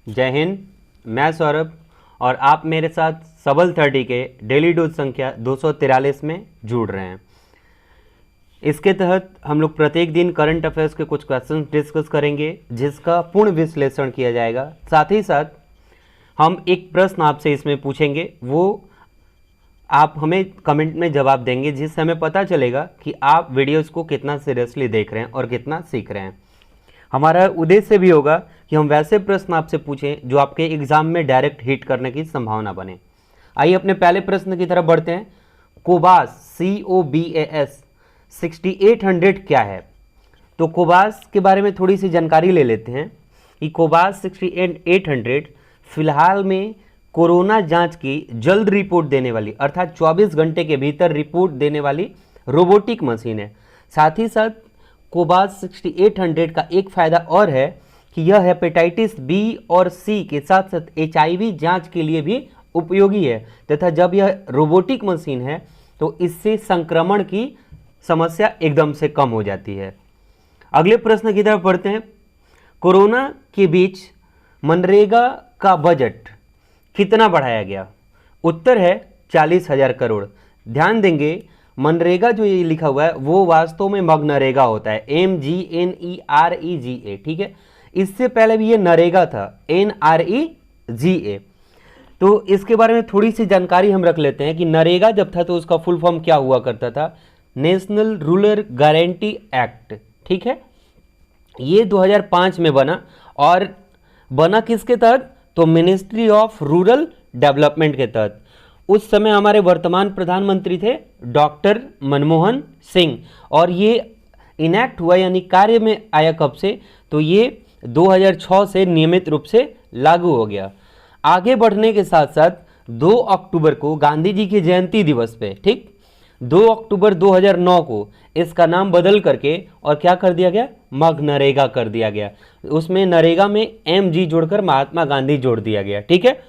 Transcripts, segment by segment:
जय हिंद। मैं सौरभ और आप मेरे साथ सबल 30 के डेली डोज संख्या 243 में जुड़ रहे हैं। इसके तहत हम लोग प्रत्येक दिन करंट अफेयर्स के कुछ क्वेश्चन डिस्कस करेंगे जिसका पूर्ण विश्लेषण किया जाएगा। साथ ही साथ हम एक प्रश्न आपसे इसमें पूछेंगे, वो आप हमें कमेंट में जवाब देंगे, जिससे हमें पता चलेगा कि आप वीडियोस को कितना सीरियसली देख रहे हैं और कितना सीख रहे हैं। हमारा उद्देश्य भी होगा कि हम वैसे प्रश्न आपसे पूछें जो आपके एग्जाम में डायरेक्ट हिट करने की संभावना बने। आइए अपने पहले प्रश्न की तरफ बढ़ते हैं। कोबास COBAS 6800 क्या है? तो कोबास के बारे में थोड़ी सी जानकारी ले लेते हैं कि कोबास 6800 फिलहाल में कोरोना जांच की जल्द रिपोर्ट देने वाली, अर्थात 24 घंटे के भीतर रिपोर्ट देने वाली रोबोटिक मशीन है। साथ ही साथ कोबास 6800 का एक फायदा और है कि यह हेपेटाइटिस B और C के साथ साथ HIV जांच के लिए भी उपयोगी है, तथा जब यह रोबोटिक मशीन है तो इससे संक्रमण की समस्या एकदम से कम हो जाती है। अगले प्रश्न की तरफ बढ़ते हैं। कोरोना के बीच मनरेगा का बजट कितना बढ़ाया गया? उत्तर है 40,000 करोड़। ध्यान देंगे, मनरेगा जो ये लिखा हुआ है वो वास्तव में मगनरेगा होता है, MGNEREGA, ठीक है। इससे पहले भी ये नरेगा था, NREGA। तो इसके बारे में थोड़ी सी जानकारी हम रख लेते हैं कि नरेगा जब था तो उसका फुल फॉर्म क्या हुआ करता था? नेशनल रूरल गारंटी एक्ट, ठीक है। ये 2005 में बना, और बना किसके तहत? तो मिनिस्ट्री ऑफ रूरल डेवलपमेंट के तहत। उस समय हमारे वर्तमान प्रधानमंत्री थे डॉक्टर मनमोहन सिंह, और ये इनैक्ट हुआ यानी कार्य में आया कब से? तो ये 2006 से नियमित रूप से लागू हो गया। आगे बढ़ने के साथ साथ 2 अक्टूबर को गांधी जी की जयंती दिवस पे, ठीक, 2 अक्टूबर 2009 को इसका नाम बदल करके और क्या कर दिया गया? मगनरेगा कर दिया गया। उसमें नरेगा में MG जोड़कर महात्मा गांधी जोड़ दिया गया, ठीक है।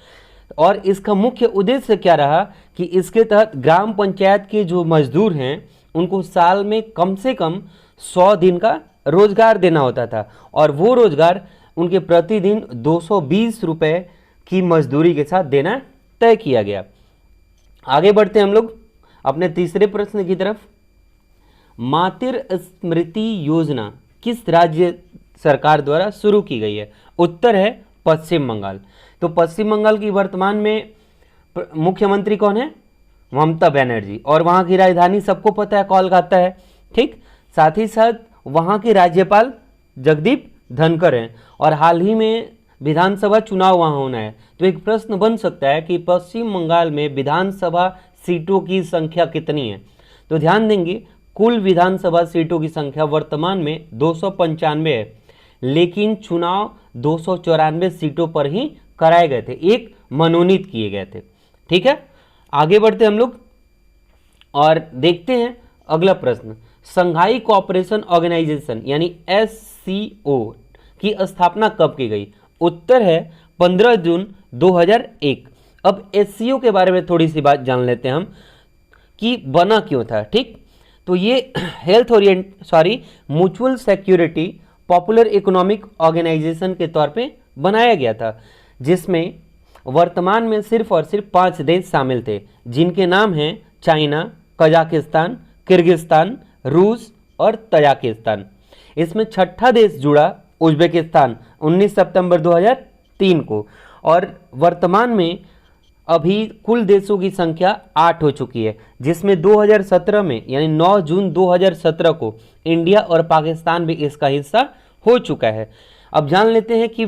और इसका मुख्य उद्देश्य क्या रहा कि इसके तहत ग्राम पंचायत के जो मजदूर हैं उनको साल में कम से कम 100 दिन का रोजगार देना होता था, और वो रोजगार उनके प्रतिदिन 220 रुपये की मजदूरी के साथ देना तय किया गया। आगे बढ़ते हैं हम लोग अपने तीसरे प्रश्न की तरफ। मातृ स्मृति योजना किस राज्य सरकार द्वारा शुरू की गई है? उत्तर है पश्चिम बंगाल। तो पश्चिम बंगाल की वर्तमान में मुख्यमंत्री कौन है? ममता बनर्जी, और वहाँ की राजधानी सबको पता है, कोलकाता है, ठीक। साथ ही साथ वहाँ के राज्यपाल जगदीप धनखड़ हैं, और हाल ही में विधानसभा चुनाव वहाँ होना है। तो एक प्रश्न बन सकता है कि पश्चिम बंगाल में विधानसभा सीटों की संख्या कितनी है? तो ध्यान देंगे, कुल विधानसभा सीटों की संख्या वर्तमान में 295 है, लेकिन चुनाव 294 सीटों पर ही कराए गए थे, एक मनोनीत किए गए थे, ठीक है। आगे बढ़ते हम लोग और देखते हैं अगला प्रश्न। संघाई कोऑपरेशन ऑर्गेनाइजेशन यानी SCO की स्थापना कब की गई? उत्तर है 15 जून 2001। अब SCO के बारे में थोड़ी सी बात जान लेते हैं हम कि बना क्यों था, ठीक। तो ये mutual security popular economic organisation के तौर पे बनाया गया था, जिसमें वर्तमान में सिर्फ और सिर्फ 5 देश शामिल थे, जिनके नाम हैं चाइना, कजाकिस्तान, किर्गिस्तान, रूस और तजाकिस्तान। इसमें छठा देश जुड़ा उज्बेकिस्तान 19 सितंबर 2003 को, और वर्तमान में अभी कुल देशों की संख्या 8 हो चुकी है, जिसमें 2017 में यानी 9 जून 2017 को इंडिया और पाकिस्तान भी इसका हिस्सा हो चुका है। अब जान लेते हैं कि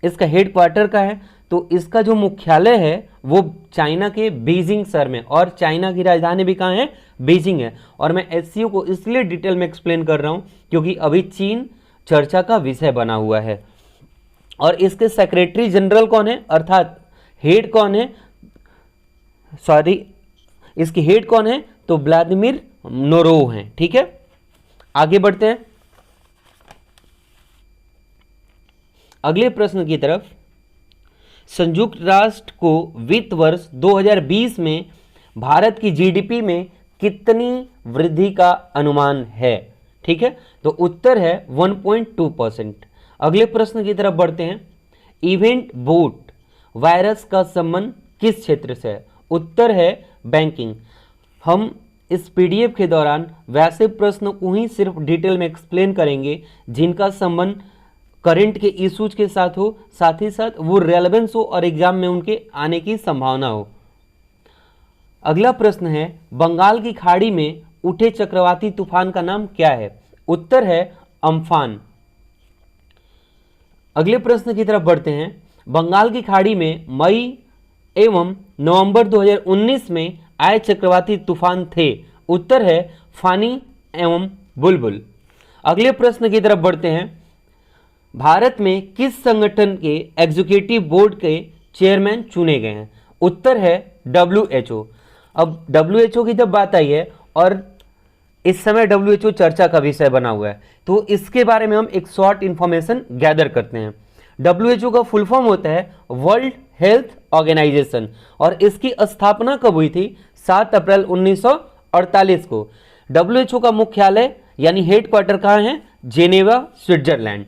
इसका हेडक्वार्टर का है। तो इसका जो मुख्यालय है वो चाइना के बीजिंग शहर में, और चाइना की राजधानी भी कहाँ है? बीजिंग है। और मैं SCO को इसलिए डिटेल में एक्सप्लेन कर रहा हूँ क्योंकि अभी चीन चर्चा का विषय बना हुआ है। और इसके सेक्रेटरी जनरल कौन है, अर्थात हेड कौन है? इसके हेड कौन है? तो व्लादिमीर नोरोव हैं, ठीक है। आगे बढ़ते हैं अगले प्रश्न की तरफ। संयुक्त राष्ट्र को वित्त वर्ष 2020 में भारत की GDP में कितनी वृद्धि का अनुमान है? ठीक है, तो उत्तर है 1.2%। अगले प्रश्न की तरफ बढ़ते हैं। इवेंट बोट वायरस का संबंध किस क्षेत्र से है? उत्तर है बैंकिंग। हम इस पीडीएफ के दौरान वैसे प्रश्नों को ही सिर्फ डिटेल में एक्सप्लेन करेंगे जिनका संबंध करंट के इश्यूज के साथ हो, साथ ही साथ वो रेलेवेंस हो और एग्जाम में उनके आने की संभावना हो। अगला प्रश्न है, बंगाल की खाड़ी में उठे चक्रवाती तूफान का नाम क्या है? उत्तर है अम्फान। अगले प्रश्न की तरफ बढ़ते हैं। बंगाल की खाड़ी में मई एवं नवंबर 2019 में आए चक्रवाती तूफान थे। उत्तर है फानी एवं बुलबुल। अगले प्रश्न की तरफ बढ़ते हैं। भारत में किस संगठन के एग्जीक्यूटिव बोर्ड के चेयरमैन चुने गए हैं? उत्तर है WHO। अब WHO की जब बात आई है और इस समय WHO चर्चा का विषय बना हुआ है, तो इसके बारे में हम एक शॉर्ट इंफॉर्मेशन गैदर करते हैं। WHO का फुल फॉर्म होता है वर्ल्ड हेल्थ ऑर्गेनाइजेशन और इसकी स्थापना कब हुई थी? 7 अप्रैल 1948 को। WHO का मुख्यालय यानी हेडक्वार्टर कहाँ है? Geneva, Switzerland.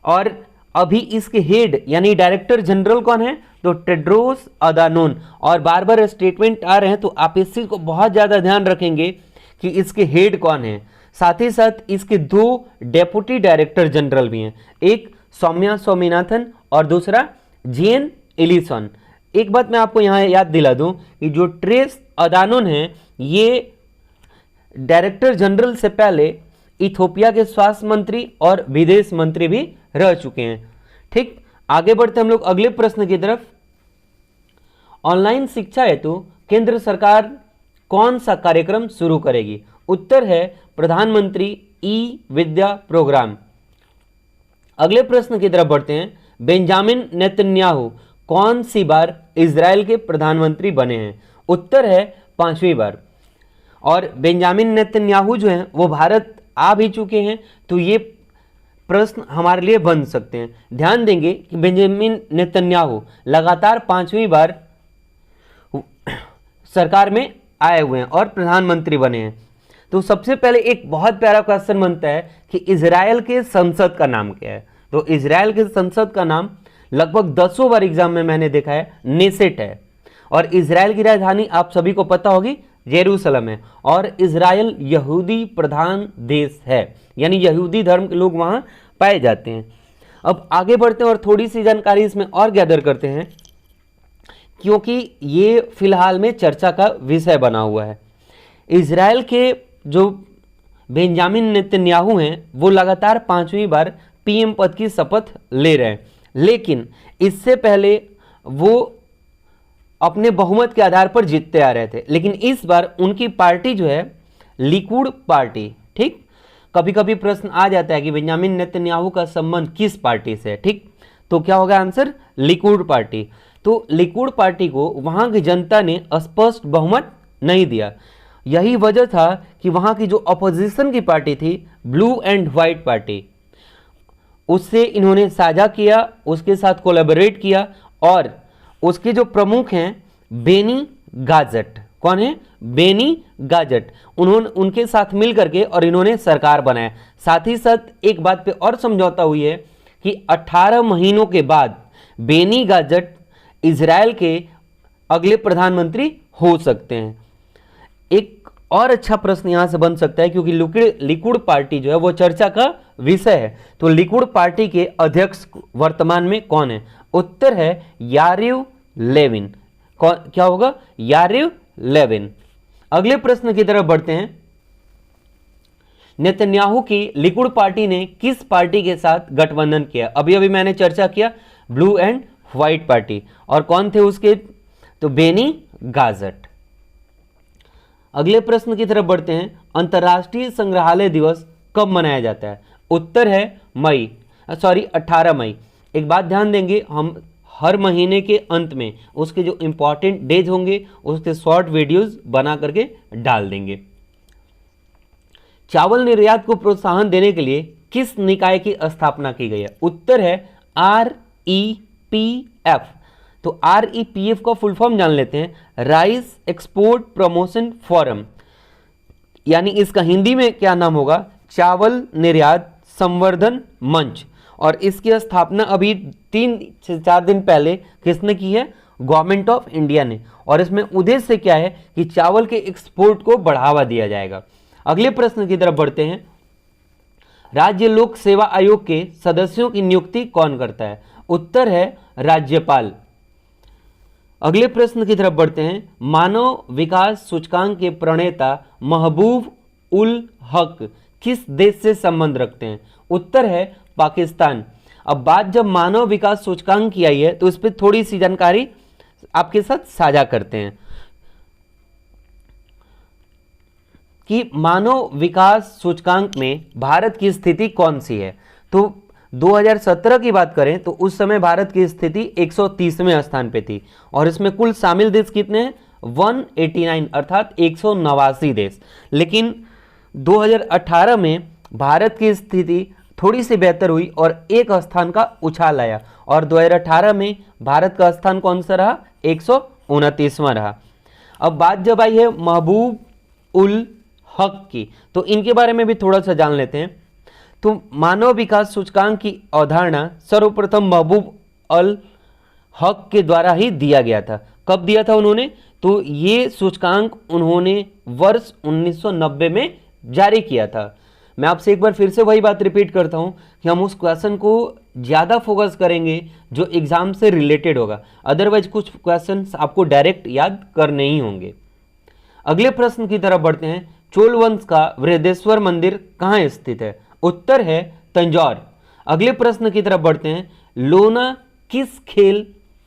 और अभी इसके हेड यानी डायरेक्टर जनरल कौन है? तो टेड्रोस अदानोन। और बार बार स्टेटमेंट आ रहे हैं, तो आप इस चीज को बहुत ज्यादा ध्यान रखेंगे कि इसके हेड कौन है। साथ ही साथ इसके 2 डेप्यूटी डायरेक्टर जनरल भी हैं, एक सौम्या स्वामीनाथन और दूसरा जेन एलिसन। एक बात मैं आपको यहाँ याद दिला दूं कि जो ट्रेस अदानोन है, ये डायरेक्टर जनरल से पहले इथोपिया के स्वास्थ्य मंत्री और विदेश मंत्री भी रह चुके हैं। ठीक, आगे बढ़ते हम लोग अगले प्रश्न की तरफ। ऑनलाइन शिक्षा हेतु केंद्र सरकार कौन सा कार्यक्रम शुरू करेगी? उत्तर है प्रधानमंत्री ई विद्या प्रोग्राम। अगले प्रश्न की तरफ बढ़ते हैं। बेंजामिन नेतन्याहू कौन सी बार इजराइल के प्रधानमंत्री बने हैं? उत्तर है 5वीं बार। और बेंजामिन नेतन्याहू जो हैं वो भारत आ भी चुके हैं, तो ये प्रश्न हमारे लिए बन सकते हैं। ध्यान देंगे कि बेंजामिन नेतन्याहू लगातार 5वीं बार सरकार में आए हुए हैं और प्रधानमंत्री बने हैं। तो सबसे पहले एक बहुत प्यारा क्वेश्चन बनता है कि इजराइल के संसद का नाम क्या है? तो इजराइल के संसद का नाम लगभग 10 बार एग्जाम में मैंने देखा है, नेसेट है। और इजराइल की राजधानी आप सभी को पता होगी, जेरूसलम है। और इजराइल यहूदी प्रधान देश है, यानी यहूदी धर्म के लोग वहां पाए जाते हैं। अब आगे बढ़ते हैं और थोड़ी सी जानकारी इसमें और गैदर करते हैं, क्योंकि ये फिलहाल में चर्चा का विषय बना हुआ है। इजराइल के जो बेंजामिन नेतन्याहू हैं वो लगातार 5वीं बार पीएम पद की शपथ ले रहे हैं, लेकिन इससे पहले वो अपने बहुमत के आधार पर जीतते आ रहे थे। लेकिन इस बार उनकी पार्टी जो है लिकुड पार्टी, ठीक, कभी कभी प्रश्न आ जाता है कि बेंजामिन नेतन्याहू का संबंध किस पार्टी से है, ठीक, तो क्या होगा आंसर? Likud party. तो लिकुड पार्टी को वहां की जनता ने स्पष्ट बहुमत नहीं दिया। यही वजह था कि वहां की जो अपोजिशन की पार्टी थी, ब्लू एंड व्हाइट पार्टी, उससे इन्होंने साझा किया, उसके साथ कोलैबोरेट किया और उसके जो प्रमुख हैं बेनी गाजट, कौन है? बेनी गाजट, उन्होंने उनके साथ मिल करके और इन्होंने सरकार बनाया। साथ ही साथ एक बात पे और समझौता हुई है कि 18 महीनों के बाद बेनी गाजट इजराइल के अगले प्रधानमंत्री हो सकते हैं। एक और अच्छा प्रश्न यहां से बन सकता है, क्योंकि लिकुड पार्टी जो है वो चर्चा का विषय है, तो लिकुड पार्टी के अध्यक्ष वर्तमान में कौन है? उत्तर है यारिव लेविन। क्या होगा? Yariv Levin. अगले प्रश्न की तरफ बढ़ते हैं। नेतन्याहू की लिकुड पार्टी ने किस पार्टी के साथ गठबंधन किया? अभी अभी मैंने चर्चा किया, ब्लू एंड व्हाइट पार्टी। और कौन थे उसके? तो बेनी गाजट। अगले प्रश्न की तरफ बढ़ते हैं। अंतर्राष्ट्रीय संग्रहालय दिवस कब मनाया जाता है? उत्तर है 18 मई। एक बात ध्यान देंगे, हम हर महीने के अंत में उसके जो इंपॉर्टेंट डेज होंगे उसके शॉर्ट वीडियोस बना करके डाल देंगे। चावल निर्यात को प्रोत्साहन देने के लिए किस निकाय की स्थापना की गई है? उत्तर है REPF। तो REPF का फुल फॉर्म जान लेते हैं, राइस एक्सपोर्ट प्रमोशन फोरम, यानी इसका हिंदी में क्या नाम होगा? चावल निर्यात संवर्धन मंच। और इसकी स्थापना अभी 3 से 4 दिन पहले किसने की है? गवर्नमेंट ऑफ इंडिया ने। और इसमें उद्देश्य क्या है कि चावल के एक्सपोर्ट को बढ़ावा दिया जाएगा। अगले प्रश्न की तरफ बढ़ते हैं। राज्य लोक सेवा आयोग के सदस्यों की नियुक्ति कौन करता है? उत्तर है राज्यपाल। अगले प्रश्न की तरफ बढ़ते हैं। मानव विकास सूचकांक के प्रणेता महबूब उल हक किस देश से संबंध रखते हैं? उत्तर है पाकिस्तान। अब बात जब मानव विकास सूचकांक की आई है तो इस पर थोड़ी सी जानकारी आपके साथ साझा करते हैं कि मानव विकास सूचकांक में भारत की स्थिति कौन सी है। तो 2017 की बात करें तो उस समय भारत की स्थिति 130वें स्थान पे थी और इसमें कुल शामिल देश कितने हैं? 189 अर्थात 189 देश। लेकिन 2018 में भारत की स्थिति थोड़ी सी बेहतर हुई और एक स्थान का उछाल आया और 2018 में भारत का स्थान कौन सा रहा? 129वां रहा। अब बात जब आई है महबूब उल हक की तो इनके बारे में भी थोड़ा सा जान लेते हैं। तो मानव विकास सूचकांक की अवधारणा सर्वप्रथम महबूब उल हक के द्वारा ही दिया गया था। कब दिया था उन्होंने? तो ये सूचकांक उन्होंने वर्ष 1990 में जारी किया था। मैं आपसे एक बार फिर से वही बात रिपीट करता हूं कि हम उस क्वेश्चन को ज़्यादा फोकस करेंगे जो एग्जाम से रिलेटेड होगा, अदरवाइज कुछ क्वेश्चन आपको डायरेक्ट याद करने ही होंगे। अगले प्रश्न की तरफ बढ़ते हैं। चोल वंश का बृहदेश्वर मंदिर कहाँ स्थित है? उत्तर है तंजौर। अगले प्रश्न की तरफ बढ़ते हैं। लोना किस खेल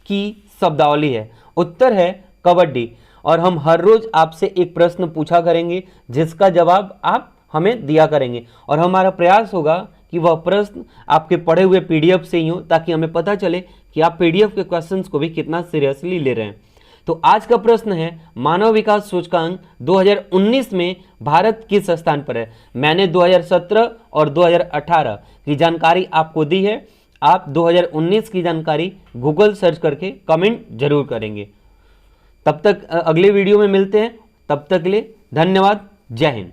की शब्दावली है? उत्तर है कबड्डी। और हम हर रोज आपसे एक प्रश्न पूछा करेंगे जिसका जवाब आप हमें दिया करेंगे और हमारा प्रयास होगा कि वह प्रश्न आपके पढ़े हुए पीडीएफ से ही हो ताकि हमें पता चले कि आप पीडीएफ के क्वेश्चंस को भी कितना सीरियसली ले रहे हैं। तो आज का प्रश्न है मानव विकास सूचकांक 2019 में भारत किस स्थान पर है? मैंने 2017 और 2018 की जानकारी आपको दी है। आप 2019 की जानकारी गूगल सर्च करके कमेंट जरूर करेंगे। तब तक अगले वीडियो में मिलते हैं। तब तक के लिए धन्यवाद। जय हिंद।